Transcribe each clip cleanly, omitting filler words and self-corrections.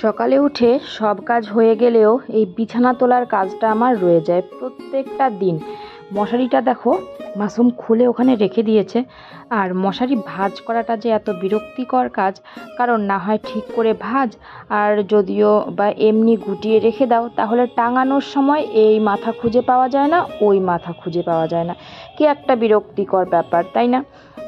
সকালে উঠে সব কাজ হয়ে গেলেও এই বিছানা তোলার কাজটা আমার রয়ে যায় প্রত্যেকটা দিন। মশারিটা দেখো মাসুম খুলে ওখানে রেখে দিয়েছে। আর মশারি ভাঁজ করাটা যে এত বিরক্তিকর কাজ, কারণ না হয় ঠিক করে ভাঁজ, আর যদিও বা এমনি গুটিয়ে রেখে দাও তাহলে টাঙানোর সময় এই মাথা খুঁজে পাওয়া যায় না, ওই মাথা খুঁজে পাওয়া যায় না। কি একটা বিরক্তিকর ব্যাপার, তাই না?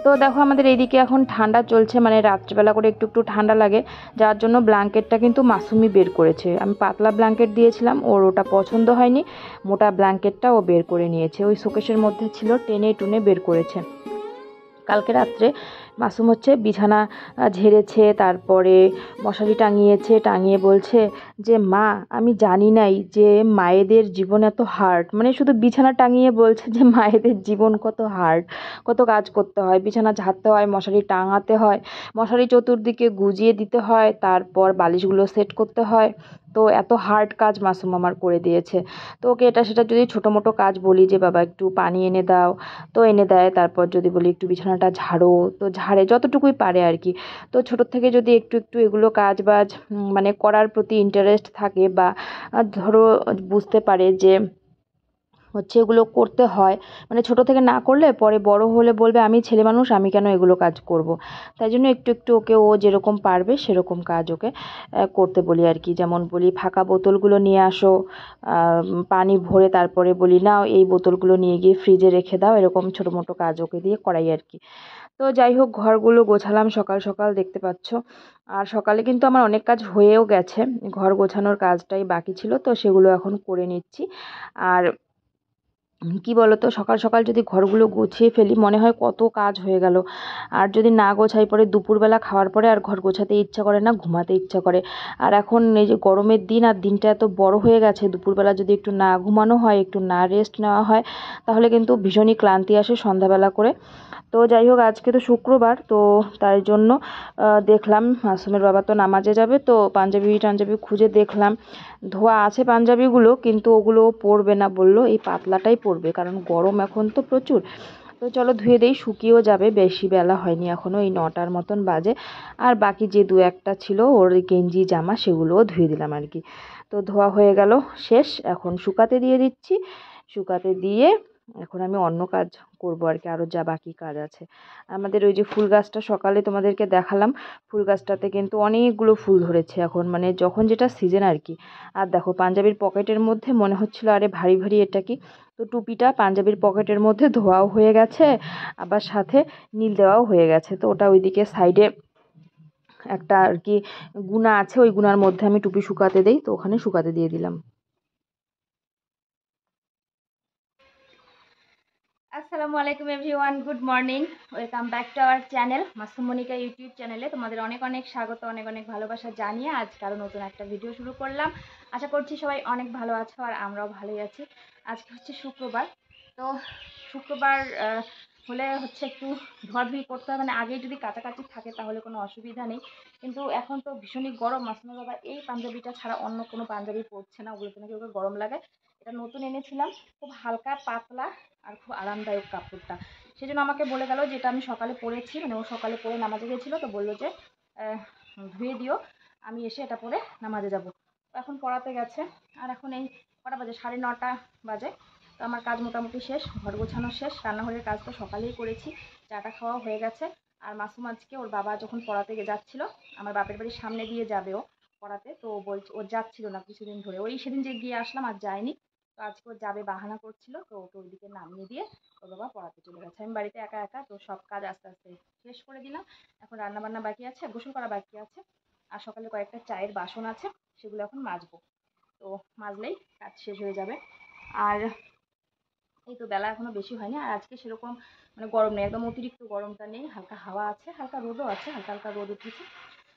তো দেখো আমাদের এইদিকে এখন ঠান্ডা চলছে, মানে রাত্রিবেলা করে একটু একটু ঠান্ডা লাগে, যার জন্য ব্ল্যাঙ্কেটটা কিন্তু মাসুমি বের করেছে। আমি পাতলা ব্ল্যাঙ্কেট দিয়েছিলাম, ওর ওটা পছন্দ হয়নি, মোটা ব্ল্যাঙ্কেটটা ও বের করে নিয়েছে। ওই শোকেসের মধ্যে ছিল, টেনে টুনে বের করেছে। কালকে রাত্রে মাসুম হচ্ছে বিছানা ঝেড়েছে, তারপরে মশারি টাঙিয়েছে, টাঙিয়ে বলছে যে মা, আমি জানি নাই যে মায়েদের জীবন এত হার্ড। মানে শুধু বিছানা টাঙিয়ে বলছে যে মায়েদের জীবন কত হার্ড, কত কাজ করতে হয়, বিছানা ঝাড়তে হয়, মশারি টাঙাতে হয়, মশারি চতুর্দিকে গুজিয়ে দিতে হয়, তারপর বালিশগুলো সেট করতে হয়। তো এত হার্ড কাজ মাসুম আমার করে দিয়েছে। তো ওকে এটা সেটা যদি ছোটো মোটো কাজ বলি যে বাবা একটু পানি এনে দাও, তো এনে দেয়। তারপর যদি বলি একটু বিছানাটা ঝাড়ো, তো ঝাড়ে যতটুকুই পারে আর কি। তো ছোটোর থেকে যদি একটু একটু এগুলো কাজ বাজ মানে করার প্রতি ইন্টারেস্ট থাকে, বা ধরো বুঝতে পারে যে হচ্ছে এগুলো করতে হয়, মানে ছোট থেকে না করলে পরে বড় হলে বলবে আমি ছেলে মানুষ, আমি কেন এগুলো কাজ করব। তাই জন্য একটু একটু ওকে ও যেরকম পারবে সেরকম কাজ ওকে করতে বলি আর কি। যেমন বলি ফাঁকা বোতলগুলো নিয়ে আসো, পানি ভরে তারপরে বলি নাও এই বোতলগুলো নিয়ে গিয়ে ফ্রিজে রেখে দাও, এরকম ছোটো মোটো কাজ ওকে দিয়ে করাই আর কি। তো যাই হোক, ঘরগুলো গোছালাম সকাল সকাল, দেখতে পাচ্ছ। আর সকালে কিন্তু আমার অনেক কাজ হয়েও গেছে, ঘর গোছানোর কাজটাই বাকি ছিল, তো সেগুলো এখন করে নিচ্ছি। আর কি বলতো, সকাল সকাল যদি ঘরগুলো গুছিয়ে ফেলি মনে হয় কত কাজ হয়ে গেল। আর যদি না গোছাই পরে দুপুরবেলা খাওয়ার পরে আর ঘর গোছাতে ইচ্ছা করে না, ঘুমাতে ইচ্ছা করে। আর এখন এই যে গরমের দিন, আর দিনটা এত বড় হয়ে গেছে, দুপুরবেলা যদি একটু না ঘুমানো হয়, একটু না রেস্ট নেওয়া হয়, তাহলে কিন্তু ভীষণই ক্লান্তি আসে সন্ধ্যাবেলা করে। তো যাই হোক, আজকে তো শুক্রবার, তো তাই জন্য দেখলাম মাসুমের বাবা তো নামাজে যাবে, তো পাঞ্জাবি টাঞ্জাবি খুঁজে দেখলাম ধোয়া আছে পাঞ্জাবিগুলো, কিন্তু ওগুলো পরবে না, বললো এই পাতলাটাই পরবে, কারণ গরম এখন তো প্রচুর। তো চলো ধুয়ে দেই, শুকিয়েও যাবে, বেশি বেলা হয়নি এখনও, এই 9টার মতন বাজে। আর বাকি যে দু একটা ছিল ওর গেঞ্জি জামা, সেগুলোও ধুয়ে দিলাম আর কি। তো ধোয়া হয়ে গেল, শেষ, এখন শুকাতে দিয়ে দিচ্ছি। শুকাতে দিয়ে এখন আমি অন্য কাজ করব আর কি, আরও যা বাকি কাজ আছে। আমাদের ওই যে ফুল গাছটা সকালে তোমাদেরকে দেখালাম, ফুল গাছটাতে কিন্তু অনেকগুলো ফুল ধরেছে এখন, মানে যখন যেটা সিজন আর কি। আর দেখো পাঞ্জাবির পকেটের মধ্যে মনে হচ্ছিল আরে ভারী ভারী এটা কি, তো টুপিটা পাঞ্জাবির পকেটের মধ্যে ধোয়াও হয়ে গেছে, আবার সাথে নীল দেওয়াও হয়ে গেছে। তো ওটা ওইদিকে সাইডে একটা আর কি গুণা আছে, ওই গুণার মধ্যে আমি টুপি শুকাতে দেই, তো ওখানে শুকাতে দিয়ে দিলাম। আসসালামু আলাইকুম everyone, good morning. Welcome back to our channel Masum Monika YouTube চ্যানেলে। তোমাদের অনেক অনেক স্বাগত, অনেক অনেক ভালোবাসা জানিয়ে আজকে আরও নতুন একটা ভিডিও শুরু করলাম। আশা করছি সবাই অনেক ভালো আছো, আর আমরাও ভালোই আছি। আজকে হচ্ছে শুক্রবার, তো শুক্রবার হলে হচ্ছে একটু ধোয়াধুয়ি করতে হবে, মানে আগে যদি কাছাকাছি থাকে তাহলে কোনো অসুবিধা নেই, কিন্তু এখন তো ভীষণই গরম। মাসুমের বাবা এই পাঞ্জাবিটা ছাড়া অন্য কোনো পাঞ্জাবি পরছে না, ওগুলোতে নাকি ওকে গরম লাগে। এটা নতুন এনেছিলাম, খুব হালকা পাতলা আর খুব আরামদায়ক কাপড়টা। সেই জন্য আমাকে বলে গেল, যেটা আমি সকালে পরেছি, মানে ও সকালে পরে নামাজে গেছিলো, তো বললো যে ধুয়ে দিও, আমি এসে এটা পরে নামাজে যাব। তো এখন পড়াতে গেছে। আর এখন এই কটা বাজে, 9:30 বাজে। তো আমার কাজ মোটামুটি শেষ, ঘর গোছানো শেষ, রান্নাঘরের কাজ তো সকালেই করেছি, চাটা খাওয়া হয়ে গেছে। আর মাসুম আজকে ওর বাবা যখন পড়াতে যাচ্ছিলো, আমার বাপের বাড়ির সামনে দিয়ে যাবে ও পড়াতে, তো বলছে ও যাচ্ছিল না কিছুদিন ধরে, ওই সেদিন যে গিয়ে আসলাম আর যায়নি। তো আজকে ও যাবে বাহানা করছিল, তো ওকে ওইদিকে নামিয়ে দিয়ে ওর বাবা পড়াতে চলে গেছে। আমি বাড়িতে একা একা, তো সব কাজ আস্তে আস্তে শেষ করে দিলাম। এখন রান্না বান্না বাকি আছে, গোসল করা বাকি আছে, আর সকালে কয়েকটা চায়ের বাসন আছে, সেগুলো এখন মাজবো। তো মাজলেই কাজ শেষ হয়ে যাবে। আর এই তো বেলা এখনো বেশি হয়নি, আর আজকে সেরকম মানে গরম নেই, একদম অতিরিক্ত গরমটা নেই, হালকা হাওয়া আছে, হালকা রোদও আছে, হালকা হালকা রোদ উঠেছে।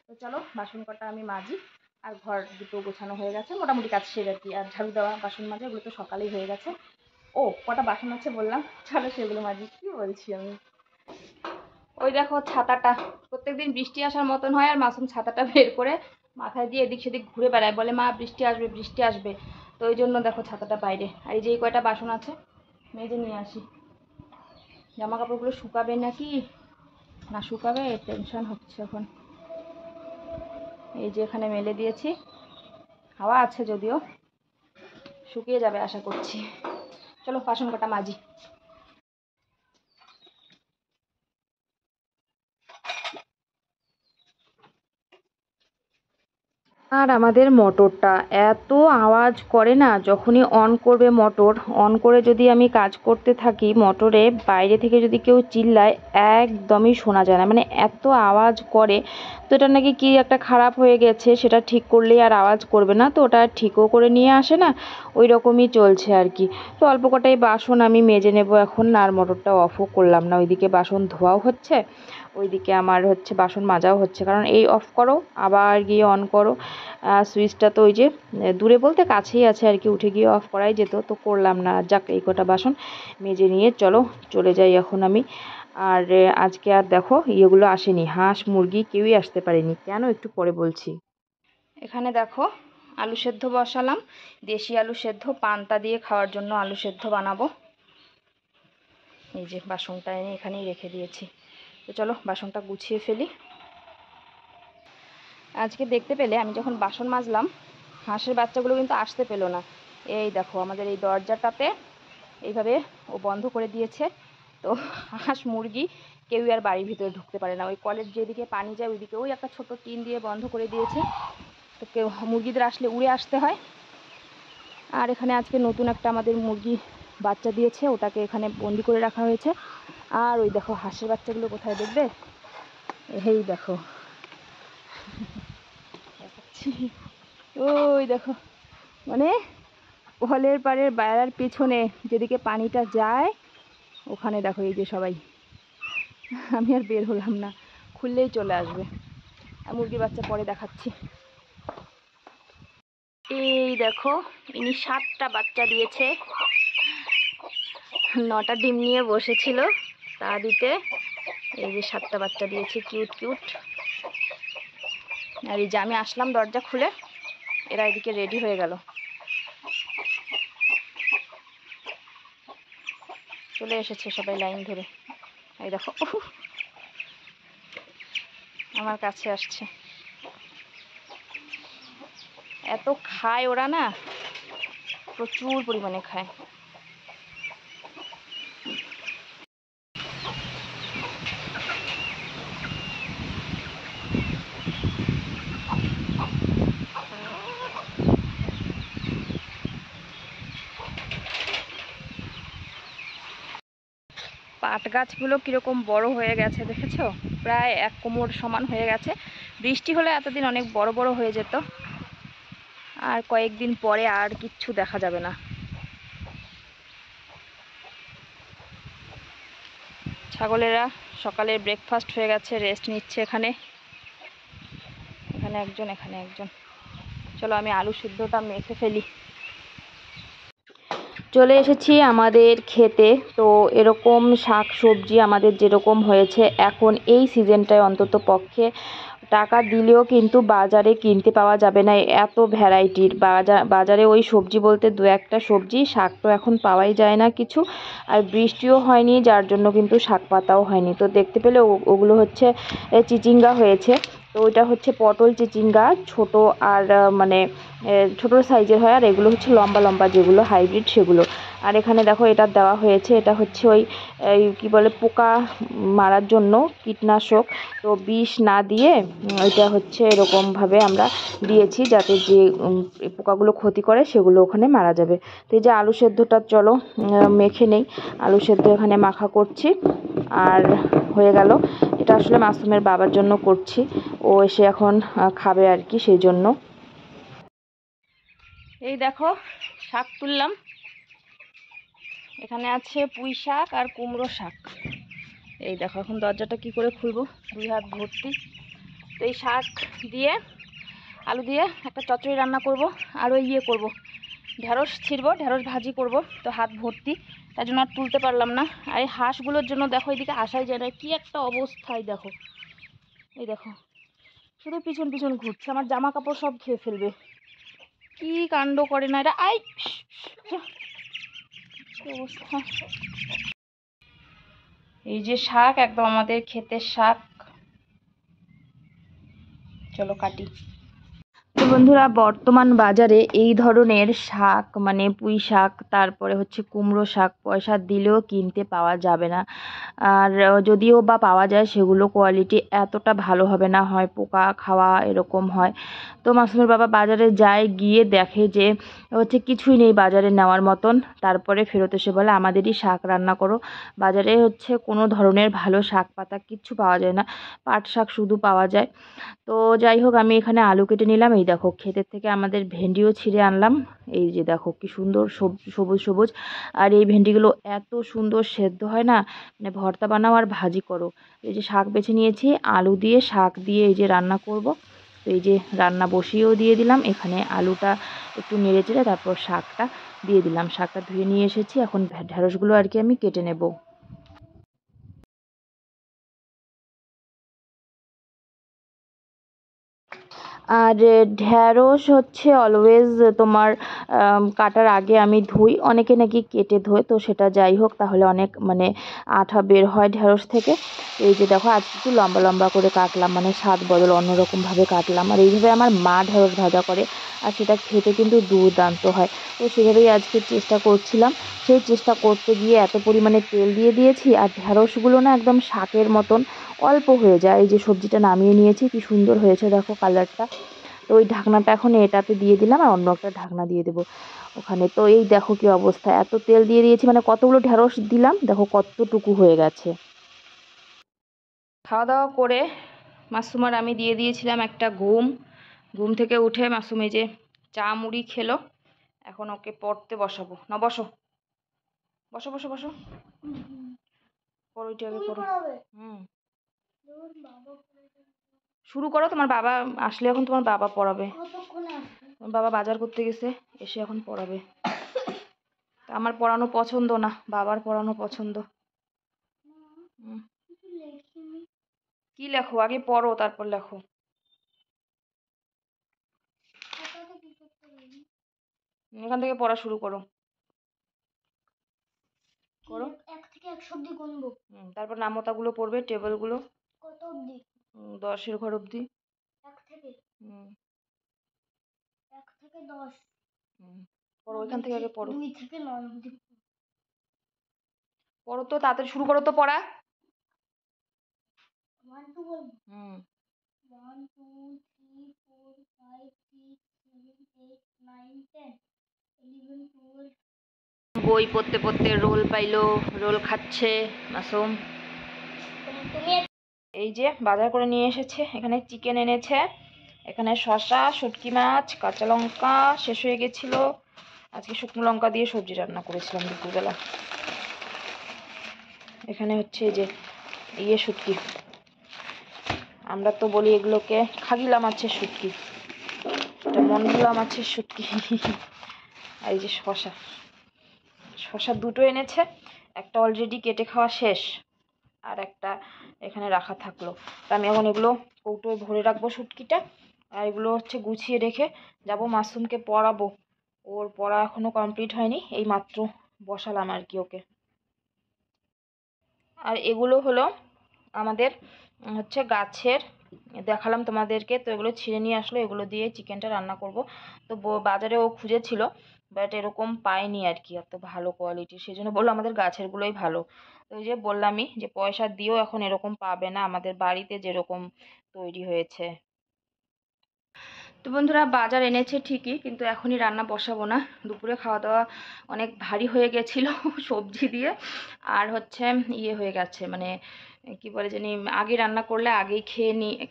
তো চলো বাসন কটা আমি মাজি। আর ঘর দুটো গোছানো হয়ে গেছে, মোটামুটি কাজ শেষ আর কি। আর ঝাড়ু দেওয়া, বাসন মাজা, এগুলো তো সকালেই হয়ে গেছে। ও কটা বাসন আছে বললাম, চলো সেগুলো মাজি। কি বলছি আমি, ওই দেখো ছাতাটা, প্রত্যেকদিন বৃষ্টি আসার মতন হয়, আর মাসুম ছাতাটা বের করে মাথায় দিয়ে এদিক সেদিক ঘুরে বেড়ায়, বলে মা বৃষ্টি আসবে বৃষ্টি আসবে। তো ওই জন্য দেখো ছাতাটা বাইরে। আর এই যে কয়টা বাসন আছে, মেজে নিয়ে আসি। জামা কাপড়গুলো শুকাবে নাকি না শুকাবে, টেনশন হচ্ছে এখন। এই যে এখানে মেলে দিয়েছি, হাওয়া আছে যদিও, শুকিয়ে যাবে আশা করছি। চলো বাসন কটা মাজি। আর আমাদের মোটরটা এত আওয়াজ করে না, যখনই অন করবে মোটর, অন করে যদি আমি কাজ করতে থাকি মোটরে, বাইরে থেকে যদি কেউ চিল্লায় একদমই শোনা যায় না, মানে এত আওয়াজ করে। তো এটা নাকি কি একটা খারাপ হয়ে গেছে, সেটা ঠিক করলেই আর আওয়াজ করবে না, তো ওটা ঠিকও করে নিয়ে আসে না, ওই রকমই চলছে আর কি। তো অল্প কটাই বাসন আমি মেজে নেব এখন, আর মোটরটা অফও করলাম না, ওইদিকে বাসন ধোয়াও হচ্ছে, ওইদিকে আমার হচ্ছে বাসন মাজাও হচ্ছে, কারণ এই অফ করো আবার গিয়ে অন করো, সুইচটা তো ওই যে দূরে বলতে কাছেই আছে আর কি, উঠে গিয়ে অফ করাই যেত, তো করলাম না। যাক, এই কটা বাসন মেজে নিয়ে চলো চলে যাই এখন আমি। আর আজকে আর দেখো ইয়েগুলো আসেনি, হাঁস মুরগি কেউই আসতে পারেনি, কেন একটু পরে বলছি। এখানে দেখো আলু সেদ্ধ বসালাম, দেশি আলু সেদ্ধ, পান্তা দিয়ে খাওয়ার জন্য আলু সেদ্ধ বানাবো। এই যে বাসনটা এনে এখানেই রেখে দিয়েছি, তো চলো বাসনটা গুছিয়ে ফেলি। আজকে দেখতে পেলে আমি যখন বাসন মাজলাম, হাঁসের বাচ্চাগুলো কিন্তু আসতে পেলো না। এই দেখো আমাদের এই দরজাটাতে এইভাবে ও বন্ধ করে দিয়েছে, তো হাঁস মুরগি কেউই আর বাড়ির ভিতরে ঢুকতে পারে না। ওই কলের যেদিকে পানি যায় ওইদিকে ওই একটা ছোট টিন দিয়ে বন্ধ করে দিয়েছে, তো কেউ মুরগিদের আসলে উড়ে আসতে হয়। আর এখানে আজকে নতুন একটা আমাদের মুরগি বাচ্চা দিয়েছে, ওটাকে এখানে বন্দি করে রাখা হয়েছে। আর ওই দেখো হাঁসের বাচ্চাগুলো কোথায় দেখবে, এই দেখো ওই দেখো, মানে কলের পাড়ের বেড়ার পেছনে যেদিকে পানিটা যায় ওখানে দেখো এই যে সবাই। আমি আর বের হলাম না, খুললেই চলে আসবে। আর মুরগির বাচ্চা পরে দেখাচ্ছি। এই দেখো ইনি 7টা বাচ্চা দিয়েছে, 9টা ডিম নিয়ে বসেছিল তা দিতে, এই যে 7টা বাচ্চা দিয়েছে, কিউট কিউট। আর এই যে আমি আসলাম দরজা খুলে, এরা এদিকে রেডি হয়ে গেল, চলে এসেছে সবাই লাইন ধরে। এই দেখো আমার কাছে আসছে, এত খায় ওরা না, প্রচুর পরিমাণে খায়। পাট গাছগুলো কীরকম বড় হয়ে গেছে দেখেছো, প্রায় 1 কোমর সমান হয়ে গেছে। বৃষ্টি হলে এতদিন অনেক বড় বড় হয়ে যেত, আর কয়েকদিন পরে আর কিচ্ছু দেখা যাবে না। ছাগলেরা সকালে ব্রেকফাস্ট হয়ে গেছে, রেস্ট নিচ্ছে এখানে, এখানে একজন এখানে একজন। চলো আমি আলু সিদ্ধটা মেখে ফেলি। চলে এসেছি আমাদের খেতে। তো এরকম শাক সবজি আমাদের যেরকম হয়েছে এখন এই সিজনটায়, অন্তত পক্ষে টাকা দিলেও কিন্তু বাজারে কিনতে পাওয়া যাবে না এত ভ্যারাইটির। বাজারে ওই সবজি বলতে 2-1টা সবজি, শাক তো এখন পাওয়াই যায় না কিছু, আর বৃষ্টিও হয়নি যার জন্য কিন্তু শাক পাতাও হয়নি। তো দেখতে পেলে ওগুলো হচ্ছে চিচিঙ্গা হয়েছে, তো ওইটা হচ্ছে পটল চিচিঙ্গা, ছোট আর মানে ছোটো সাইজের হয়, আর এগুলো হচ্ছে লম্বা লম্বা যেগুলো হাইব্রিড সেগুলো। আর এখানে দেখো এটা দেওয়া হয়েছে, এটা হচ্ছে ওই কি বলে পোকা মারার জন্য কীটনাশক, তো বিষ না দিয়ে এটা হচ্ছে এরকমভাবে আমরা দিয়েছি যাতে যে পোকাগুলো ক্ষতি করে সেগুলো ওখানে মারা যাবে। তো এই যে আলু সেদ্ধটা চলো মেখে নেই, আলু সেদ্ধ এখানে মাখা করছি। আর হয়ে গেল, এটা আসলে মাসুমের বাবার জন্য করছি, ও এসে এখন খাবে আর কি, সেই জন্য। এই দেখো শাক তুললাম, এখানে আছে পুঁই শাক আর কুমড়ো শাক। এই দেখো এখন দরজাটা কি করে খুলবো, 2 হাত ভর্তি। তো এই শাক দিয়ে আলু দিয়ে একটা চচ্চড়ি রান্না করব, আর ওই ইয়ে করবো, ঢেঁড়স ছিঁড়বো, ঢেঁড়স ভাজি করব, তো হাত ভর্তি, তাই জন্য আর তুলতে পারলাম না। আর এই হাঁসগুলোর জন্য দেখো এদিকে আসাই যায় না, কি একটা অবস্থায় দেখো, এই দেখো শুধু পিছন পিছন ঘুরছে, আমার জামা কাপড় সব খেয়ে ফেলবে, কি কাণ্ড করে না এরা। আই অবস্থা। এই যে শাক, একদম আমাদের ক্ষেতের শাক, চলো কাটি। বন্ধুরা বর্তমান বাজারে এই ধরনের শাক মানে পুঁই শাক, তারপরে হচ্ছে কুমড়ো শাক পয়সা দিলেও কিনতে পাওয়া যাবে না। আর যদিও বা পাওয়া যায় সেগুলো কোয়ালিটি এতটা ভালো হবে না, হয় পোকা খাওয়া এরকম হয়। তো মাসুমের বাবা বাজারে যায়, গিয়ে দেখে যে হচ্ছে কিছুই নেই বাজারে নেওয়ার মতন। তারপরে ফেরত এসে বলে আমাদেরই শাক রান্না করো। বাজারে হচ্ছে কোনো ধরনের ভালো শাক পাতা কিচ্ছু পাওয়া যায় না, পাট শাক শুধু পাওয়া যায়। তো যাই হোক, আমি এখানে আলু কেটে নিলাম। এই দেখো ক্ষেতের থেকে আমাদের ভেন্ডিও ছিঁড়ে আনলাম। এই যে দেখো কি সুন্দর সবুজ সবুজ। আর এই ভেন্ডিগুলো এত সুন্দর সেদ্ধ হয় না, মানে ভর্তা বানাও আর ভাজি করো। এই যে শাক বেছে নিয়েছি, আলু দিয়ে শাক দিয়ে এই যে রান্না করব। তো এই যে রান্না বসিয়েও দিয়ে দিলাম। এখানে আলুটা একটু নেড়ে চেড়ে তারপর শাকটা দিয়ে দিলাম। শাকটা ধুয়ে নিয়ে এসেছি, এখন ঢেঁড়সগুলো আর কি আমি কেটে নেব। আর ঢ্যাঁড়স হচ্ছে অলওয়েজ তোমার কাটার আগে আমি ধুই, অনেকে নাকি কেটে ধোয়, তো সেটা যাই হোক, তাহলে অনেক মানে আঠা বের হয় ঢ্যাঁড়স থেকে। এই যে দেখো আজকে একটু লম্বা লম্বা করে কাটলাম, মানে স্বাদ বদল অন্যরকমভাবে কাটলাম। আর এইভাবে আমার মা ঢ্যাঁড়স ভাজা করে, আর সেটা খেতে কিন্তু দুর্দান্ত হয়। তো সেভাবেই আজকে চেষ্টা করছিলাম। সেই চেষ্টা করতে গিয়ে এত পরিমাণে তেল দিয়ে দিয়েছি, আর ঢ্যাঁড়সগুলো না একদম শাকের মতন অল্প হয়ে যায়। এই যে সবজিটা নামিয়ে নিয়েছি, কি সুন্দর হয়েছে দেখো কালারটা। তো ওই ঢাকনাটা এখন এটাতে দিয়ে দিলাম, আর অন্য একটা ঢাকনা দিয়ে দেবো ওখানে। তো এই দেখো কি অবস্থা, এত তেল দিয়ে দিয়েছি, মানে কতগুলো ঢ্যাঁড়স দিলাম দেখো কতটুকু হয়ে গেছে। খাওয়া দাওয়া করে মাসুম আর আমি দিয়ে দিয়েছিলাম একটা ঘুম। ঘুম থেকে উঠে মাসুম এই যে চা মুড়ি খেলো। এখন ওকে পড়তে বসাবো। না বসো বসো বসো বসো, পড়ো এটা আগে পড়ো। হুম, শুরু করো। তোমার বাবা আসলে এখন তোমার বাবা পড়াবে। তোমার বাবা বাজার করতে গেছে, এসে এখন পড়াবে। আমার পড়ানো পছন্দ না, বাবার পড়ানো পছন্দ। কি লেখো আগে পড়ো, তারপর লেখো। এখান থেকে পড়া শুরু করো। করো 1 থেকে 100 অবধি গুনবো। তারপর নামতাগুলো পড়বে, টেবিলগুলো। কত অবধি? 10-এর ঘর অবধি। 1 থেকে 10। পড়ো, ওইখান থেকে আগে পড়ো। 2 থেকে 9 অবধি। পড়ো তো, তাড়াতাড়ি শুরু করো তো পড়া। 1 2 বলবো। 1 2 3 4 5 6 7 8 9 10 11 12। বই পড়তে পড়তে রোল পাইলো, রোল খাচ্ছে মাসুম। এই যে বাজার করে নিয়ে এসেছে, এখানে চিকেন এনেছে, এখানে শসা, শুটকি মাছ, কাঁচা লঙ্কা শেষ হয়ে গেছিলো। আজকে শুকনো লঙ্কা দিয়ে সবজি রান্না করেছিলাম দুপুরবেলা। এখানে হচ্ছে এই যে শুটকি, আমরা তো বলি এগুলোকে খাগিলা মাছের শুটকি, এটা মনভোলা মাছের শুটকি। আর এই যে শসা দুটো এনেছে, একটা অলরেডি কেটে খাওয়া শেষ, আর একটা এখানে রাখা থাকলো। তা আমি এখন এগুলো কৌটোয় ভরে রাখবো শুটকিটা, আর এগুলো হচ্ছে গুছিয়ে রেখে যাব মাসুমকে পড়াবো। ওর পড়া এখনো কমপ্লিট হয়নি, এই মাত্র বসালাম আর কি ওকে। আর এগুলো হলো আমাদের হচ্ছে গাছের, দেখালাম তোমাদেরকে। তো এগুলো ছিঁড়ে নিয়ে আসলো, এগুলো দিয়ে চিকেনটা রান্না করব। তো বাজারে ও খুঁজেছিল, বাট এরকম পাইনি আর কি এত ভালো কোয়ালিটি, সেই জন্য বললো আমাদের গাছেরগুলোই ভালো। তো ওই যে বললামই যে পয়সা দিয়েও এখন এরকম পাবে না, আমাদের বাড়িতে যেরকম তৈরি হয়েছে। তো বন্ধুরা বাজার এনেছে ঠিকই, কিন্তু এখনই রান্না বসাবো না। দুপুরে খাওয়া দাওয়া অনেক ভারী হয়ে গেছিলো সবজি দিয়ে, আর হচ্ছে হয়ে গেছে মানে কি বলে জানি, আগে রান্না করলে আগেই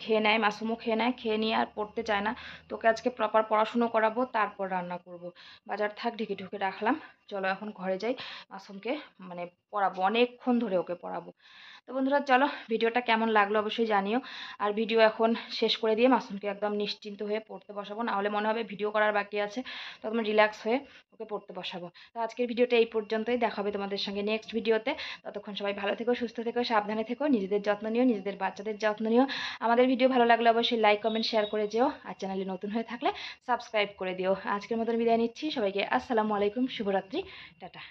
খেয়ে নেয়, মাসুমও খেয়ে নেয়, খেয়ে নিয়ে আর পড়তে চায় না। তোকে আজকে প্রপার পড়াশুনো করাবো, তারপর রান্না করব। বাজার থাক, ঢেকে ঢুকে রাখলাম। চলো এখন ঘরে যাই, মাসুমকে মানে পড়াবো, অনেকক্ষণ ধরে ওকে পড়াবো। তো বন্ধুরা চলো, ভিডিওটা কেমন লাগলো অবশ্যই জানিও। আর ভিডিও এখন শেষ করে দিয়ে মাসুমকে একদম নিশ্চিন্ত হয়ে পড়তে বসাবো, নাহলে মনে হবে ভিডিও করার বাকি আছে, তখন রিল্যাক্স হয়ে ওকে পড়তে বসাবো। তো আজকের ভিডিওটা এই পর্যন্তই, দেখা হবে তোমাদের সঙ্গে নেক্সট ভিডিওতে। ততক্ষণ সবাই ভালো থেকো, সুস্থ থেকো, সাবধানে থেকো, নিজেদের যত্ন নিও, নিজেদের বাচ্চাদের যত্ন নিও। আমাদের ভিডিও ভালো লাগলে অবশ্যই লাইক কমেন্ট শেয়ার করে যেও, আর চ্যানেলে নতুন হয়ে থাকলে সাবস্ক্রাইব করে দিও। আজকের মতন বিদায় নিচ্ছি, সবাইকে আসসালামু আলাইকুম, শুভরাত্রি, টাটা।